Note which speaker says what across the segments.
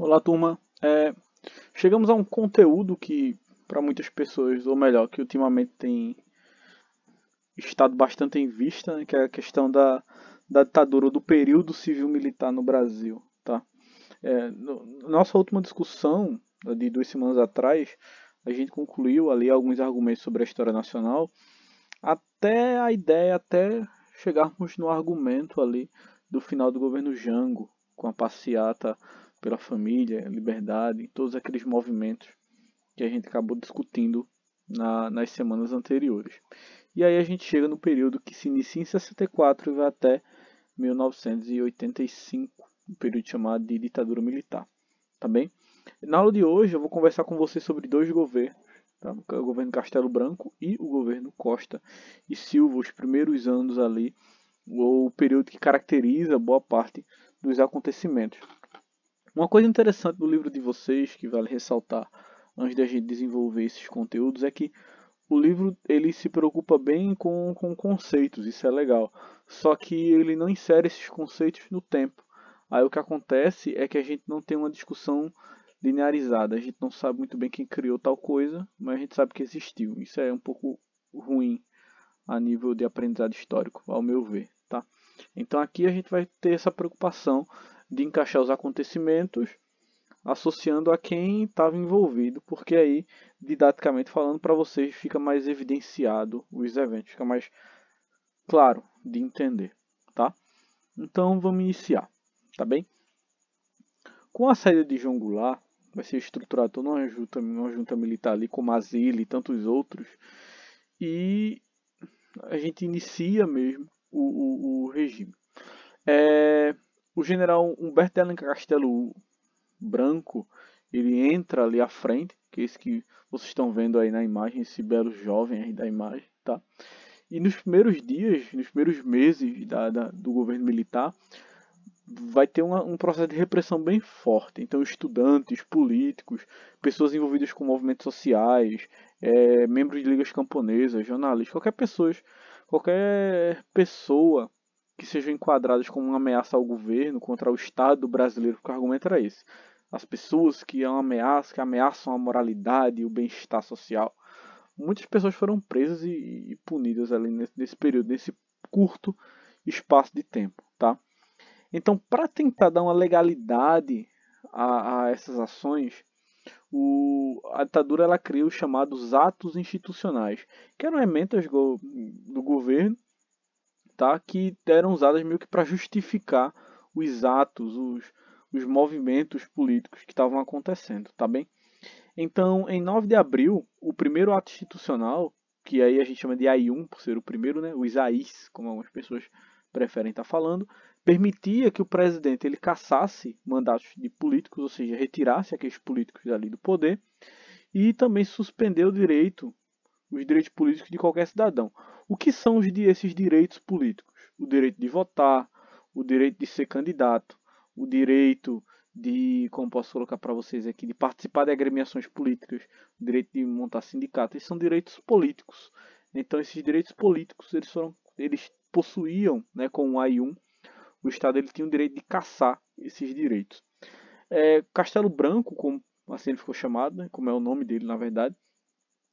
Speaker 1: Olá, turma. Chegamos a um conteúdo que, para muitas pessoas, ou melhor, que ultimamente tem estado bastante em vista, né, que é a questão da ditadura, do período civil-militar no Brasil. Tá? Nossa última discussão, de 2 semanas atrás, a gente concluiu ali alguns argumentos sobre a história nacional, até a ideia, até chegarmos no argumento ali do final do governo Jango, com a passeata pela família, liberdade, todos aqueles movimentos que a gente acabou discutindo nas semanas anteriores. E aí a gente chega no período que se inicia em 64 e vai até 1985, um período chamado de ditadura militar. Tá bem? Na aula de hoje eu vou conversar com você sobre dois governos, tá? O governo Castelo Branco e o governo Costa e Silva, os primeiros anos ali, o período que caracteriza boa parte dos acontecimentos. Uma coisa interessante do livro de vocês, que vale ressaltar antes da gente desenvolver esses conteúdos, é que o livro ele se preocupa bem com conceitos, isso é legal. Só que ele não insere esses conceitos no tempo. Aí o que acontece é que a gente não tem uma discussão linearizada. A gente não sabe muito bem quem criou tal coisa, mas a gente sabe que existiu. Isso é um pouco ruim a nível de aprendizado histórico, ao meu ver. Tá? Então aqui a gente vai ter essa preocupação de encaixar os acontecimentos associando a quem estava envolvido, porque aí, didaticamente falando, para vocês fica mais evidenciado os eventos, fica mais claro de entender, tá? Então vamos iniciar, tá bem? Com a saída de João Goulart, vai ser estruturado toda uma junta militar ali, com Mazili e tantos outros, e a gente inicia mesmo o regime. O general Humberto de Alencar Castelo Branco, ele entra ali à frente, que é esse que vocês estão vendo aí na imagem, esse belo jovem aí da imagem, tá? E nos primeiros dias, nos primeiros meses do governo militar, vai ter um processo de repressão bem forte. Então, estudantes, políticos, pessoas envolvidas com movimentos sociais, membros de ligas camponesas, jornalistas, qualquer pessoa que sejam enquadradas como uma ameaça ao governo, contra o Estado brasileiro, porque o argumento era esse. As pessoas que que ameaçam a moralidade e o bem-estar social. Muitas pessoas foram presas e punidas ali nesse período, nesse curto espaço de tempo, tá? Então, para tentar dar uma legalidade a essas ações, a ditadura ela cria os chamados atos institucionais, que eram emendas do governo, tá, que eram usadas meio que para justificar os atos, os movimentos políticos que estavam acontecendo, tá bem? Então, em 9 de abril, o primeiro ato institucional, que aí a gente chama de AI-1, por ser o primeiro, né, o ISAIS, como algumas pessoas preferem estar falando, permitia que o presidente ele cassasse mandatos de políticos, ou seja, retirasse aqueles políticos ali do poder, e também suspendeu os direitos políticos de qualquer cidadão. O que são esses direitos políticos? O direito de votar, o direito de ser candidato, o direito de, como posso colocar para vocês aqui, de participar de agremiações políticas, o direito de montar sindicatos, esses são direitos políticos. Então esses direitos políticos eles possuíam, né, com o AI-1, o Estado ele tinha o direito de caçar esses direitos. Castelo Branco, como assim ele ficou chamado, né, como é o nome dele na verdade,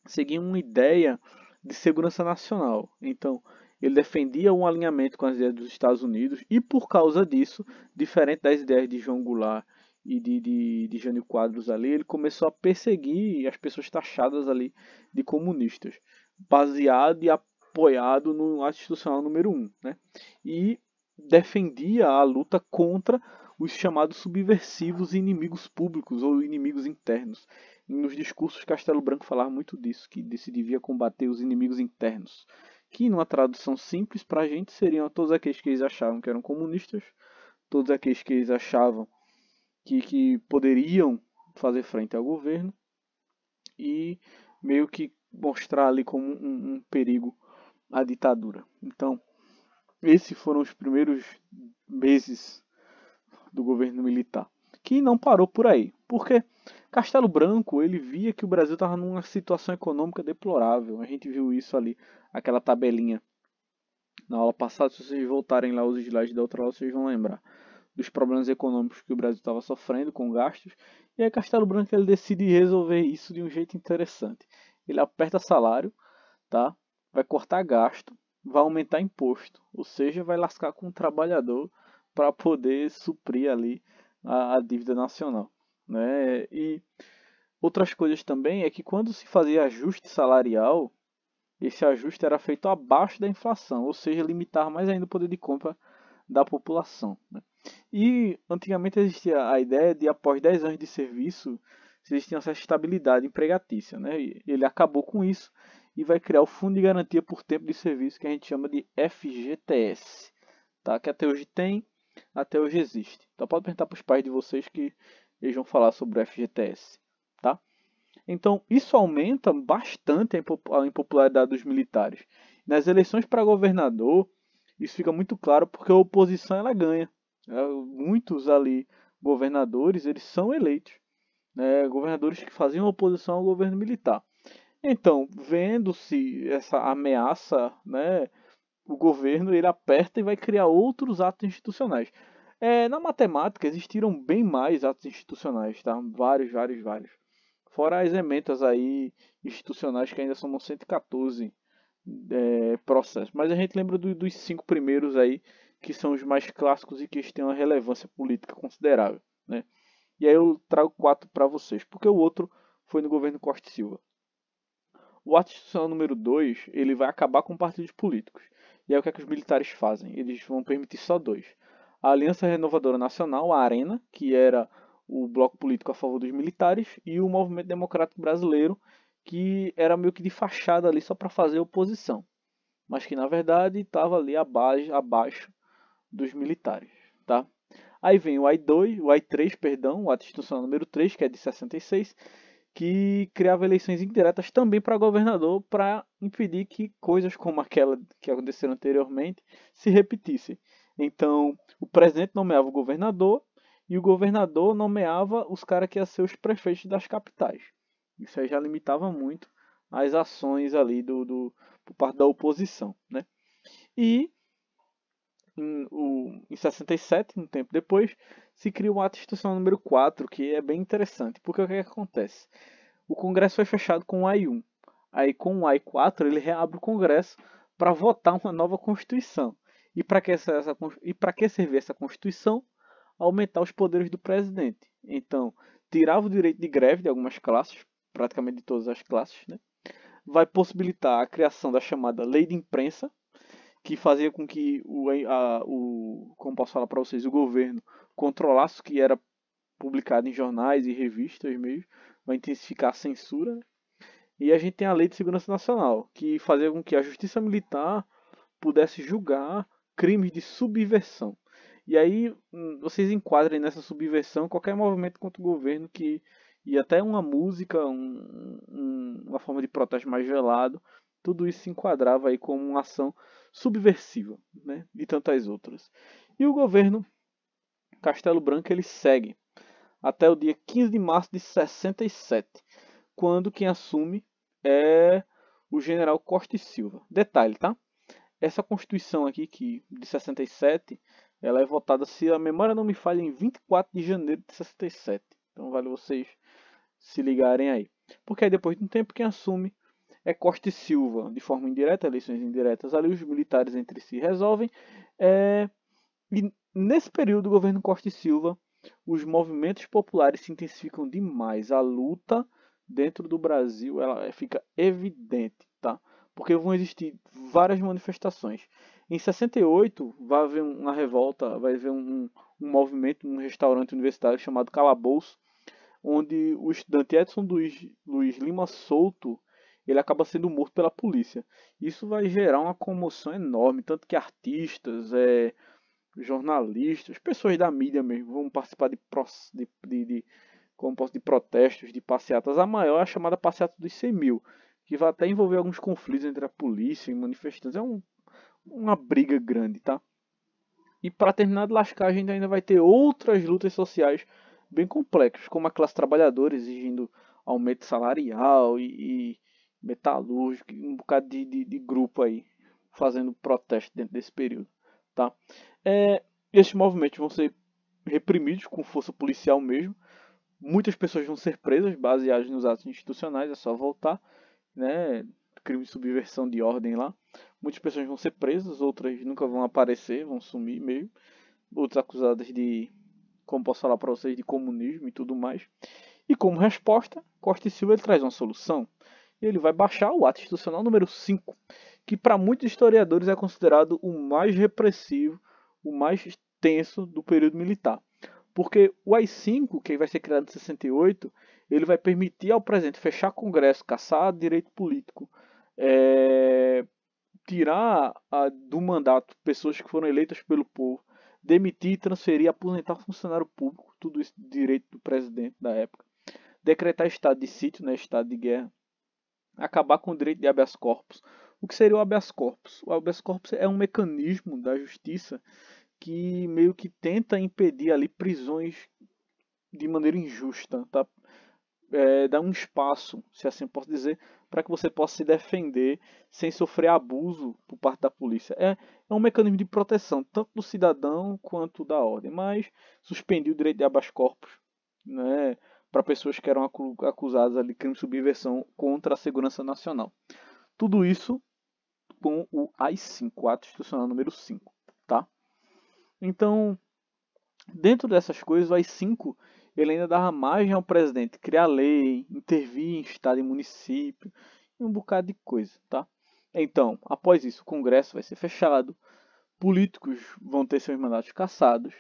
Speaker 1: seguia uma ideia de segurança nacional. Então, ele defendia um alinhamento com as ideias dos Estados Unidos e, por causa disso, diferente das ideias de João Goulart e de Jânio Quadros ali, ele começou a perseguir as pessoas taxadas ali de comunistas, baseado e apoiado no ato institucional número 1, né? E defendia a luta contra os chamados subversivos inimigos públicos ou inimigos internos. Nos discursos, Castelo Branco falava muito disso, que se devia combater os inimigos internos. Que, numa tradução simples para a gente, seriam todos aqueles que eles achavam que eram comunistas, todos aqueles que eles achavam que poderiam fazer frente ao governo e meio que mostrar ali como um perigo à ditadura. Então, esses foram os primeiros meses do governo militar, que não parou por aí, porque Castelo Branco ele via que o Brasil estava numa situação econômica deplorável. A gente viu isso ali, aquela tabelinha na aula passada. Se vocês voltarem lá os slides da outra aula, vocês vão lembrar. dos problemas econômicos que o Brasil estava sofrendo com gastos. E aí Castelo Branco ele decide resolver isso de um jeito interessante. Ele aperta salário, tá? Vai cortar gasto, vai aumentar imposto, ou seja, vai lascar com o trabalhador para poder suprir ali a dívida nacional, né? E outras coisas também é que quando se fazia ajuste salarial, esse ajuste era feito abaixo da inflação, ou seja, limitar mais ainda o poder de compra da população, né? E antigamente existia a ideia de após 10 anos de serviço se existia essa estabilidade empregatícia, né? E ele acabou com isso e vai criar o Fundo de Garantia por Tempo de Serviço que a gente chama de FGTS, tá? Que até hoje tem, até hoje existe. Então pode perguntar para os pais de vocês que eles vão falar sobre o FGTS, tá? Então isso aumenta bastante a impopularidade dos militares. Nas eleições para governador, isso fica muito claro porque a oposição ela ganha. Muitos ali governadores eles são eleitos, né? Governadores que faziam oposição ao governo militar. Então, vendo-se essa ameaça, né, o governo ele aperta e vai criar outros atos institucionais. Na matemática existiram bem mais atos institucionais, tá? Vários, vários, vários. Fora as emendas aí institucionais que ainda somam 114 processos. Mas a gente lembra dos 5 primeiros aí, que são os mais clássicos e que eles têm uma relevância política considerável, né? E aí eu trago 4 para vocês, porque o outro foi no governo Costa e Silva. O ato institucional número 2, ele vai acabar com partidos políticos. E aí o que é que os militares fazem? Eles vão permitir só 2. A Aliança Renovadora Nacional, a ARENA, que era o bloco político a favor dos militares, e o Movimento Democrático Brasileiro, que era meio que de fachada ali só para fazer oposição, mas que na verdade estava ali abaixo dos militares, tá? Aí vem o AI-2, o AI-3, perdão, o ato institucional número 3, que é de 66, que criava eleições indiretas também para governador, para impedir que coisas como aquela que aconteceram anteriormente se repetissem. Então, o presidente nomeava o governador e o governador nomeava os caras que iam ser os prefeitos das capitais. Isso aí já limitava muito as ações ali por parte da oposição, né? E em 67, um tempo depois, se cria o ato institucional número 4, que é bem interessante, porque o que acontece? O Congresso foi fechado com o AI-1. Aí com o AI-4 ele reabre o Congresso para votar uma nova Constituição. E para que servir essa Constituição? Aumentar os poderes do presidente. Então, tirava o direito de greve de algumas classes, praticamente de todas as classes, né? Vai possibilitar a criação da chamada Lei de Imprensa, que fazia com que como posso falar para vocês, o governo controlasse o que era publicado em jornais e revistas mesmo, vai intensificar a censura, né? E a gente tem a Lei de Segurança Nacional, que fazia com que a Justiça Militar pudesse julgar crimes de subversão. E aí vocês enquadrem nessa subversão qualquer movimento contra o governo e até uma música, uma forma de protesto mais velado, tudo isso se enquadrava aí como uma ação subversiva, né, de tantas outras. E o governo Castelo Branco ele segue até o dia 15 de março de 67, quando quem assume é o general Costa e Silva. Detalhe, tá? Essa Constituição aqui de 67, ela é votada, se a memória não me falha, em 24 de janeiro de 67. Então vale vocês se ligarem aí. Porque aí depois de um tempo quem assume é Costa e Silva, de forma indireta, eleições indiretas ali, os militares entre si resolvem. E nesse período do governo Costa e Silva, os movimentos populares se intensificam demais. A luta dentro do Brasil ela fica evidente, tá? Porque vão existir várias manifestações. Em 68 vai haver uma revolta, vai haver um movimento num restaurante universitário chamado Calabouço, onde o estudante Edson Luiz Lima Souto ele acaba sendo morto pela polícia. Isso vai gerar uma comoção enorme, tanto que artistas, jornalistas, pessoas da mídia mesmo vão participar como posso, de protestos, de passeatas. A maior é a chamada passeata dos 100 mil, que vai até envolver alguns conflitos entre a polícia e manifestantes. Uma briga grande, tá? E para terminar de lascar, a gente ainda vai ter outras lutas sociais bem complexas, como a classe trabalhadora exigindo aumento salarial e metalúrgico, um bocado de grupo aí fazendo protesto dentro desse período, tá? Esses movimentos vão ser reprimidos com força policial mesmo. Muitas pessoas vão ser presas baseadas nos atos institucionais, é só voltar, né? Crime de subversão de ordem lá. Muitas pessoas vão ser presas, outras nunca vão aparecer, vão sumir mesmo. Outras acusadas de, como posso falar para vocês, de comunismo e tudo mais. E como resposta, Costa e Silva ele traz uma solução. Ele vai baixar o ato institucional número 5, que para muitos historiadores é considerado o mais repressivo, o mais tenso do período militar. Porque o AI-5, que vai ser criado em 68, ele vai permitir ao presidente fechar Congresso, caçar direito político, tirar do mandato pessoas que foram eleitas pelo povo, demitir, transferir, aposentar funcionário público, tudo isso de direito do presidente da época, decretar estado de sítio, né, estado de guerra, acabar com o direito de habeas corpus. O que seria o habeas corpus? O habeas corpus é um mecanismo da justiça que meio que tenta impedir ali prisões de maneira injusta, tá? Dar um espaço, se assim posso dizer, para que você possa se defender sem sofrer abuso por parte da polícia. É um mecanismo de proteção, tanto do cidadão quanto da ordem, mas suspendiu o direito de habeas corpus, né, para pessoas que eram acusadas de crime de subversão contra a segurança nacional. Tudo isso com o AI-5, Ato Institucional número 5, tá? Então, dentro dessas coisas, o AI-5 ele ainda dava margem ao presidente criar lei, intervir em estado e município, e um bocado de coisa, tá? Então, após isso, o Congresso vai ser fechado, políticos vão ter seus mandatos cassados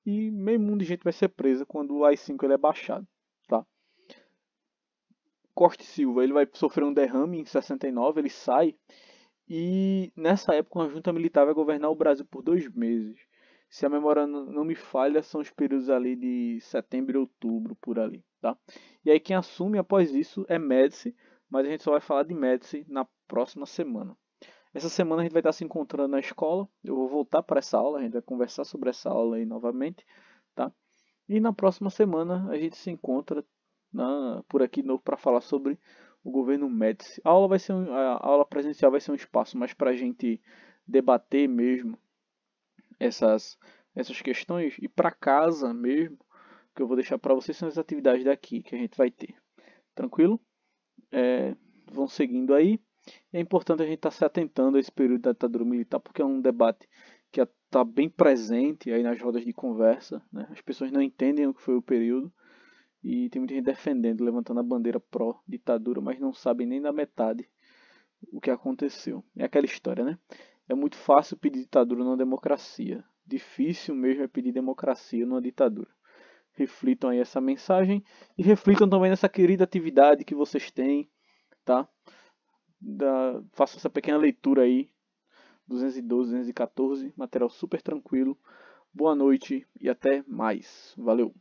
Speaker 1: e meio mundo de gente vai ser presa quando o AI-5 ele é baixado, tá? Costa e Silva ele vai sofrer um derrame em 69, ele sai e nessa época uma junta militar vai governar o Brasil por 2 meses. Se a memória não me falha, são os períodos ali de setembro e outubro, por ali, tá? E aí quem assume após isso é Médici, mas a gente só vai falar de Médici na próxima semana. Essa semana a gente vai estar se encontrando na escola, eu vou voltar para essa aula, a gente vai conversar sobre essa aula aí novamente, tá? E na próxima semana a gente se encontra por aqui de novo para falar sobre o governo Médici. A aula presencial vai ser um espaço mais para a gente debater mesmo essas questões e para casa mesmo, que eu vou deixar para vocês são as atividades daqui que a gente vai ter. Tranquilo? Vão seguindo aí. É importante a gente estar se atentando a esse período da ditadura militar, porque é um debate que está bem presente aí nas rodas de conversa, né? As pessoas não entendem o que foi o período e tem muita gente defendendo, levantando a bandeira pró-ditadura, mas não sabem nem da metade o que aconteceu. É aquela história, né? É muito fácil pedir ditadura numa democracia. Difícil mesmo é pedir democracia numa ditadura. Reflitam aí essa mensagem e reflitam também nessa querida atividade que vocês têm, tá? Façam essa pequena leitura aí, 212, 214, material super tranquilo. Boa noite e até mais. Valeu!